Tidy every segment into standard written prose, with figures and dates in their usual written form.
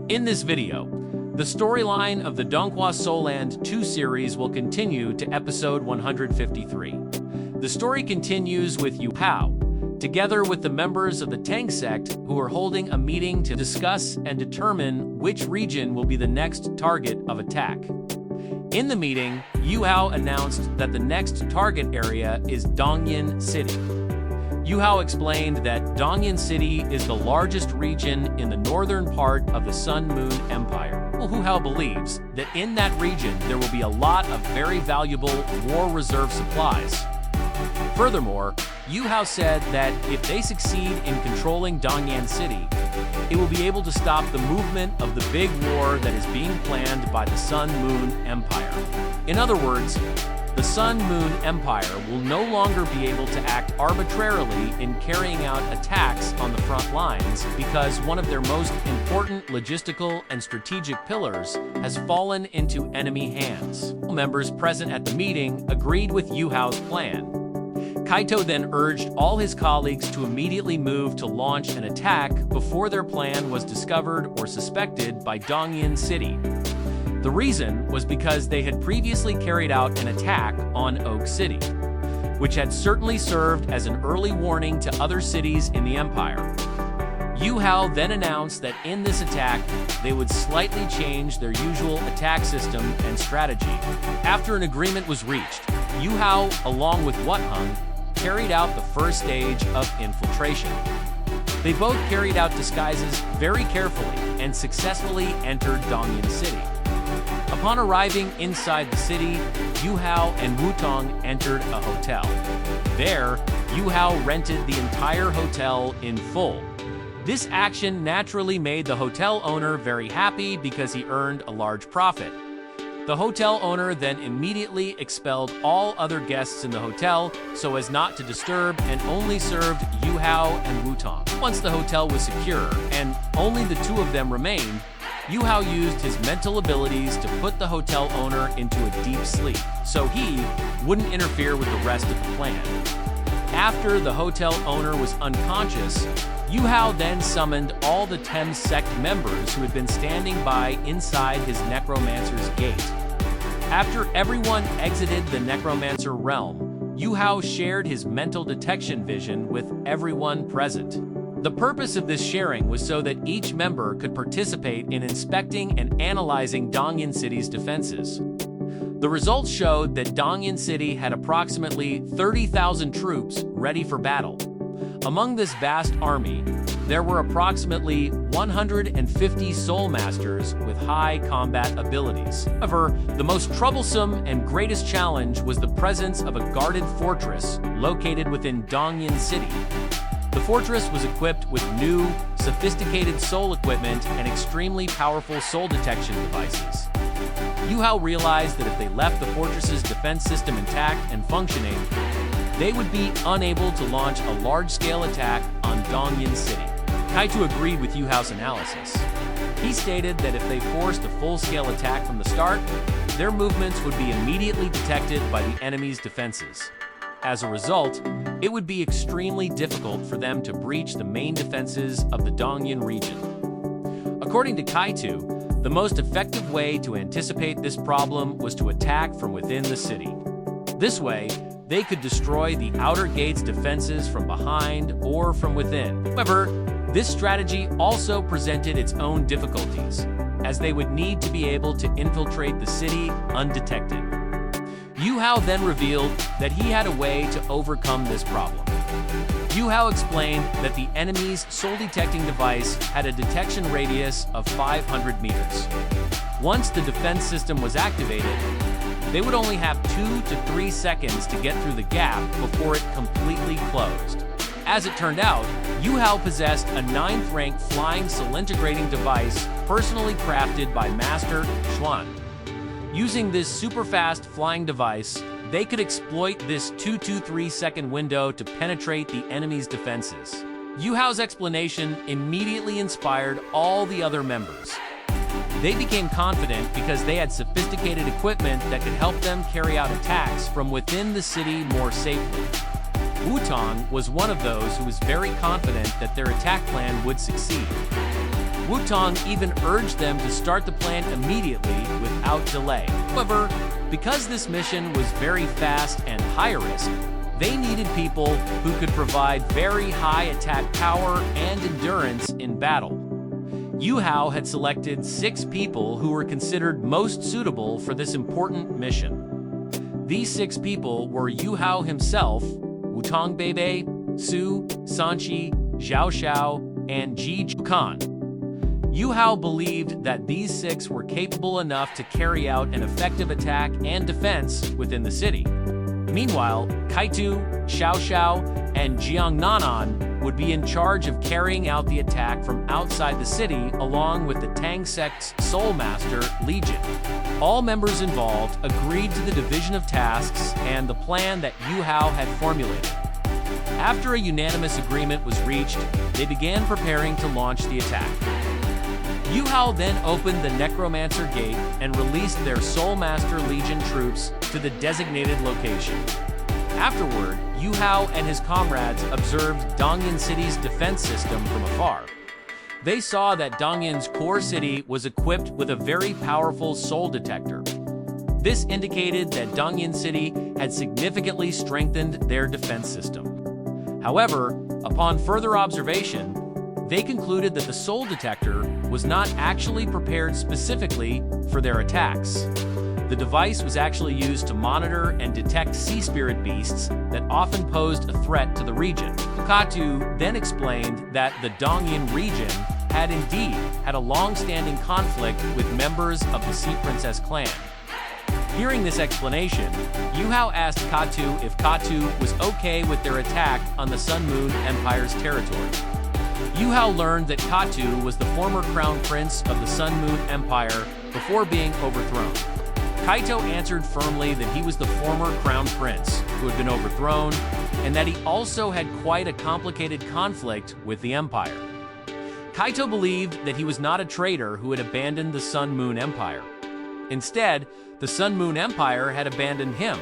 In this video, the storyline of the Donghua Soland 2 series will continue to episode 153. The story continues with Yuhao, together with the members of the Tang sect who are holding a meeting to discuss and determine which region will be the next target of attack. In the meeting, Yuhao announced that the next target area is Dongyan City. Yuhao explained that Dongyan City is the largest region in the northern part of the Sun-Moon Empire. Yuhao believes that in that region there will be a lot of very valuable war reserve supplies. Furthermore, Yuhao said that if they succeed in controlling Dongyan City, it will be able to stop the movement of the big war that is being planned by the Sun-Moon Empire. In other words, the Sun-Moon Empire will no longer be able to act arbitrarily in carrying out attacks on the front lines because one of their most important logistical and strategic pillars has fallen into enemy hands. Members present at the meeting agreed with Yuhao's plan. Kaito then urged all his colleagues to immediately move to launch an attack before their plan was discovered or suspected by Dongyan City. The reason was because they had previously carried out an attack on Oak City, which had certainly served as an early warning to other cities in the empire. Yuhao then announced that in this attack, they would slightly change their usual attack system and strategy. After an agreement was reached, Yuhao, along with Wuthung, carried out the first stage of infiltration. They both carried out disguises very carefully and successfully entered Dongyan City. Upon arriving inside the city, Yuhao and Wuthung entered a hotel. There, Yuhao rented the entire hotel in full. This action naturally made the hotel owner very happy because he earned a large profit. The hotel owner then immediately expelled all other guests in the hotel so as not to disturb and only served Yuhao and Wuthung. Once the hotel was secure and only the two of them remained, Yuhao used his mental abilities to put the hotel owner into a deep sleep, so he wouldn't interfere with the rest of the plan. After the hotel owner was unconscious, Yuhao then summoned all the Thames sect members who had been standing by inside his necromancer's gate. After everyone exited the necromancer realm, Yuhao shared his mental detection vision with everyone present. The purpose of this sharing was so that each member could participate in inspecting and analyzing Dongyan City's defenses. The results showed that Dongyan City had approximately 30,000 troops ready for battle. Among this vast army, there were approximately 150 soul masters with high combat abilities. However, the most troublesome and greatest challenge was the presence of a guarded fortress located within Dongyan City. The fortress was equipped with new, sophisticated soul equipment and extremely powerful soul detection devices. Yuhao realized that if they left the fortress's defense system intact and functioning, they would be unable to launch a large-scale attack on Dongyan City. Kaito agreed with Yuhao's analysis. He stated that if they forced a full-scale attack from the start, their movements would be immediately detected by the enemy's defenses. As a result, it would be extremely difficult for them to breach the main defenses of the Dongyan region. According to Kaito, the most effective way to anticipate this problem was to attack from within the city. This way, they could destroy the outer gate's defenses from behind or from within. However, this strategy also presented its own difficulties, as they would need to be able to infiltrate the city undetected. Yuhao then revealed that he had a way to overcome this problem. Yuhao explained that the enemy's soul-detecting device had a detection radius of 500 meters. Once the defense system was activated, they would only have 2 to 3 seconds to get through the gap before it completely closed. As it turned out, Yuhao possessed a 9th rank flying solintegrating device personally crafted by Master Xuan. Using this super-fast flying device, they could exploit this 2 to 3 second window to penetrate the enemy's defenses. Yuhao's explanation immediately inspired all the other members. They became confident because they had sophisticated equipment that could help them carry out attacks from within the city more safely. Wuthung was one of those who was very confident that their attack plan would succeed. Tang even urged them to start the plan immediately without delay. However, because this mission was very fast and high risk, they needed people who could provide very high attack power and endurance in battle. Yuhao had selected 6 people who were considered most suitable for this important mission. These 6 people were Yuhao himself, Tang Bebe, Su, Sanchi, Zhao Xiao, and Ji Khan. Yuhao believed that these 6 were capable enough to carry out an effective attack and defense within the city. Meanwhile, Kaitu, Xiao Xiao, and Jiang Nanan would be in charge of carrying out the attack from outside the city along with the Tang sect's Soul Master, Legion. All members involved agreed to the division of tasks and the plan that Yuhao had formulated. After a unanimous agreement was reached, they began preparing to launch the attack. Yuhao then opened the Necromancer Gate and released their Soul Master Legion troops to the designated location. Afterward, Yuhao and his comrades observed Dongyan City's defense system from afar. They saw that Dongyan's core city was equipped with a very powerful soul detector. This indicated that Dongyan City had significantly strengthened their defense system. However, upon further observation, they concluded that the soul detector was not actually prepared specifically for their attacks. The device was actually used to monitor and detect sea spirit beasts that often posed a threat to the region. Katu then explained that the Dongyan region had indeed had a long-standing conflict with members of the Sea Princess clan. Hearing this explanation, Yuhao asked Katu if Katu was okay with their attack on the Sun Moon Empire's territory. Yuhao learned that Katu was the former crown prince of the Sun Moon Empire before being overthrown. Kaito answered firmly that he was the former crown prince who had been overthrown, and that he also had quite a complicated conflict with the empire. Kaito believed that he was not a traitor who had abandoned the Sun Moon Empire. Instead, the Sun Moon Empire had abandoned him.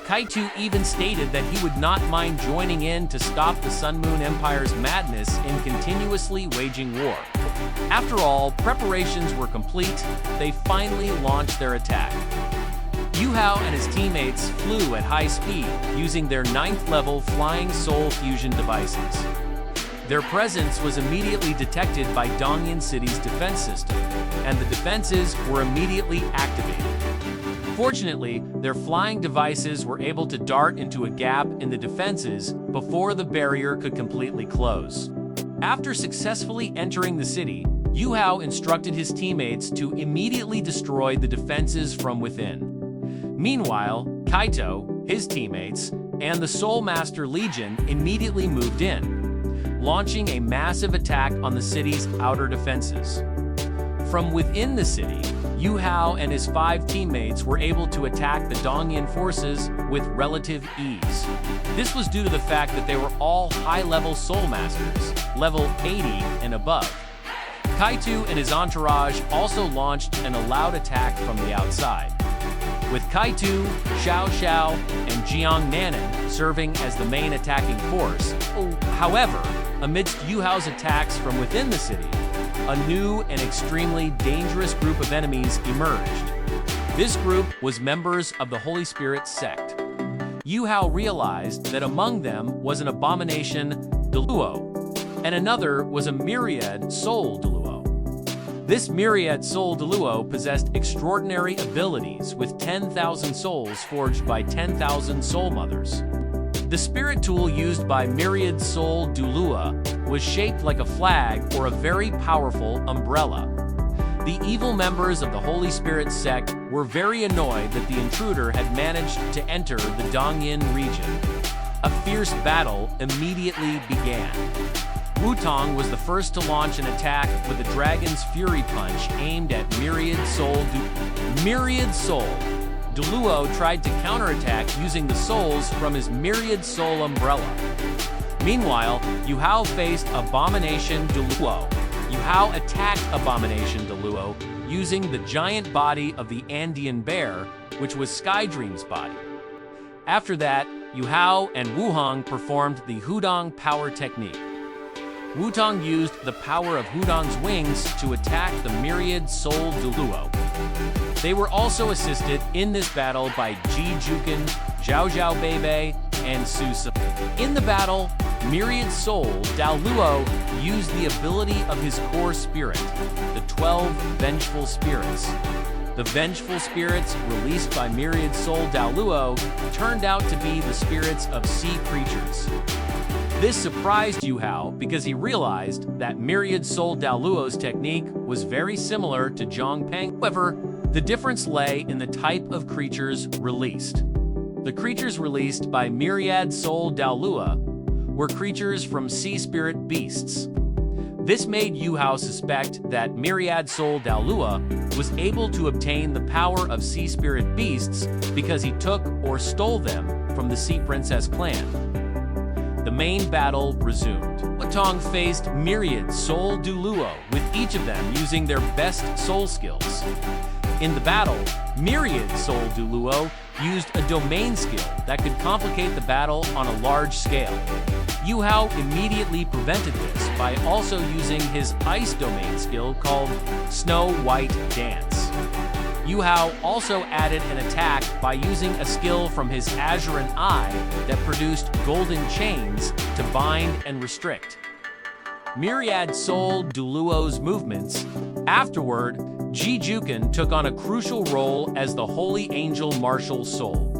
Kaito even stated that he would not mind joining in to stop the Sun Moon Empire's madness in continuously waging war. After all, preparations were complete. They finally launched their attack. Yuhao and his teammates flew at high speed using their 9th level Flying Soul Fusion devices. Their presence was immediately detected by Dongyan City's defense system, and the defenses were immediately activated. Fortunately, their flying devices were able to dart into a gap in the defenses before the barrier could completely close. After successfully entering the city, Yuhao instructed his teammates to immediately destroy the defenses from within. Meanwhile, Kaito, his teammates, and the Soul Master Legion immediately moved in, launching a massive attack on the city's outer defenses. From within the city, Yuhao and his 5 teammates were able to attack the Dongyan forces with relative ease. This was due to the fact that they were all high-level Soul Masters, level 80 and above. Kaito and his entourage also launched an allowed attack from the outside, with Kaito, Xiao Xiao, and Jiang Nanan serving as the main attacking force. However, amidst Yuhao's attacks from within the city, a new and extremely dangerous group of enemies emerged. This group was members of the Holy Spirit sect. Yuhao realized that among them was an abomination, Daluo, and another was a myriad soul Daluo. This myriad soul Daluo possessed extraordinary abilities with 10,000 souls forged by 10,000 soul mothers. The spirit tool used by myriad soul Daluo was shaped like a flag or a very powerful umbrella. The evil members of the Holy Spirit sect were very annoyed that the intruder had managed to enter the Dongyan region. A fierce battle immediately began. Tang was the first to launch an attack with a Dragon's Fury Punch aimed at Myriad Soul Daluo tried to counterattack using the souls from his Myriad Soul umbrella. Meanwhile, Yuhao faced Abomination Daluo. Yuhao attacked Abomination Daluo using the giant body of the Andean bear, which was Skydream's body. After that, Yuhao and Wuhang performed the Hudong power technique. Wutong used the power of Hudong's wings to attack the myriad soul Douluo. They were also assisted in this battle by Ji Juken, Zhao Zhao Beibei, and Su Sub. In the battle, myriad soul Daluo used the ability of his core spirit, the 12 vengeful spirits. The vengeful spirits released by myriad soul Daluo turned out to be the spirits of sea creatures. This surprised Yuhao because he realized that myriad soul Daluo's technique was very similar to Zhongpeng. However, the difference lay in the type of creatures released. The creatures released by myriad soul Daluo were creatures from sea spirit beasts. This made Yuhao suspect that myriad soul Daluo was able to obtain the power of sea spirit beasts because he took or stole them from the Sea Princess clan. The main battle resumed. Wutong faced myriad soul Douluo, with each of them using their best soul skills. In the battle, myriad soul Douluo used a domain skill that could complicate the battle on a large scale. Yuhao immediately prevented this by also using his ice domain skill called Snow White Dance. Yuhao also added an attack by using a skill from his Azuran Eye that produced golden chains to bind and restrict myriad soul Douluo's movements. Afterward, Ji Juken took on a crucial role as the Holy Angel Martial Soul.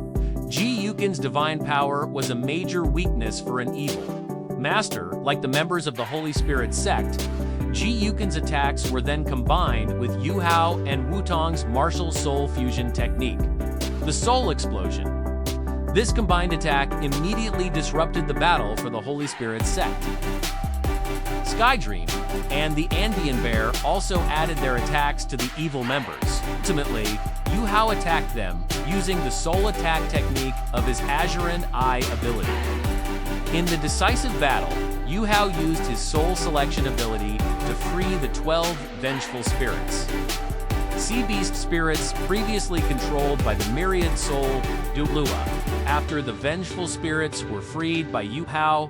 Ji Yuken's divine power was a major weakness for an evil master like the members of the Holy Spirit sect. Ji Yuken's attacks were then combined with Yuhao and Wutong's martial soul fusion technique, the Soul Explosion. This combined attack immediately disrupted the battle for the Holy Spirit sect. Skydream and the Andean Bear also added their attacks to the evil members. Ultimately, Yuhao attacked them using the soul attack technique of his Azuran Eye ability. In the decisive battle, Yuhao used his soul selection ability to free the 12 vengeful spirits. Sea beast spirits previously controlled by the myriad soul Douluo. After the vengeful spirits were freed by Yuhao,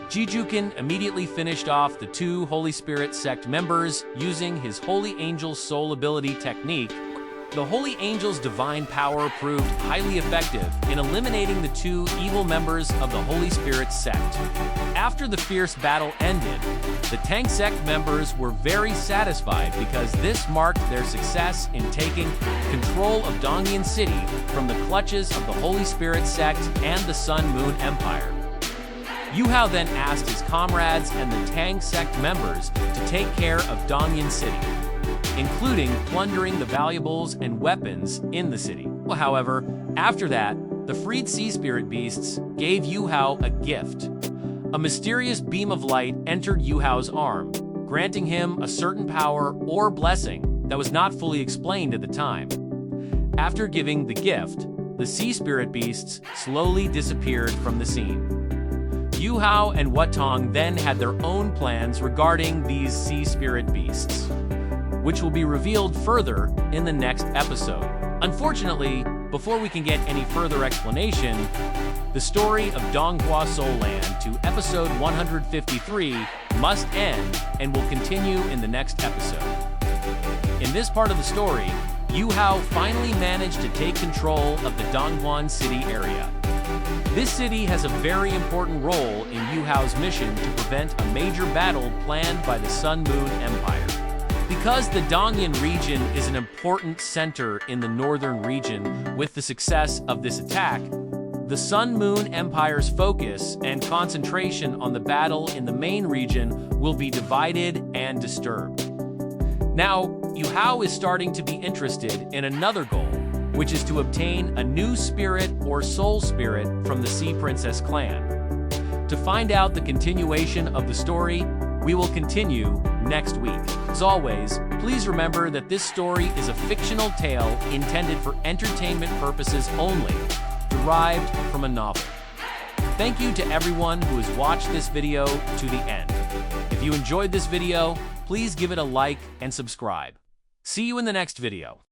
Ji Juken immediately finished off the 2 Holy Spirit sect members using his Holy Angel Soul ability technique. The Holy Angel's divine power proved highly effective in eliminating the 2 evil members of the Holy Spirit sect. After the fierce battle ended, the Tang sect members were very satisfied because this marked their success in taking control of Dongyan City from the clutches of the Holy Spirit sect and the Sun Moon Empire. Yuhao then asked his comrades and the Tang sect members to take care of Dongyan City, including plundering the valuables and weapons in the city. However, after that, the freed sea spirit beasts gave Yuhao a gift. A mysterious beam of light entered Yuhao's arm, granting him a certain power or blessing that was not fully explained at the time. After giving the gift, the sea spirit beasts slowly disappeared from the scene. Yuhao and Wutong then had their own plans regarding these sea spirit beasts, which will be revealed further in the next episode. Unfortunately, before we can get any further explanation, the story of Donghua Soul Land to episode 153 must end and will continue in the next episode. In this part of the story, Yuhao finally managed to take control of the Dongguan City area. This city has a very important role in Yuhao's mission to prevent a major battle planned by the Sun Moon Empire. Because the Dongyan region is an important center in the northern region, with the success of this attack, the Sun Moon Empire's focus and concentration on the battle in the main region will be divided and disturbed. Now, Yuhao is starting to be interested in another goal, which is to obtain a new spirit or soul spirit from the Sea Princess clan. To find out the continuation of the story, we will continue next week. As always, please remember that this story is a fictional tale intended for entertainment purposes only, derived from a novel. Thank you to everyone who has watched this video to the end. If you enjoyed this video, please give it a like and subscribe. See you in the next video.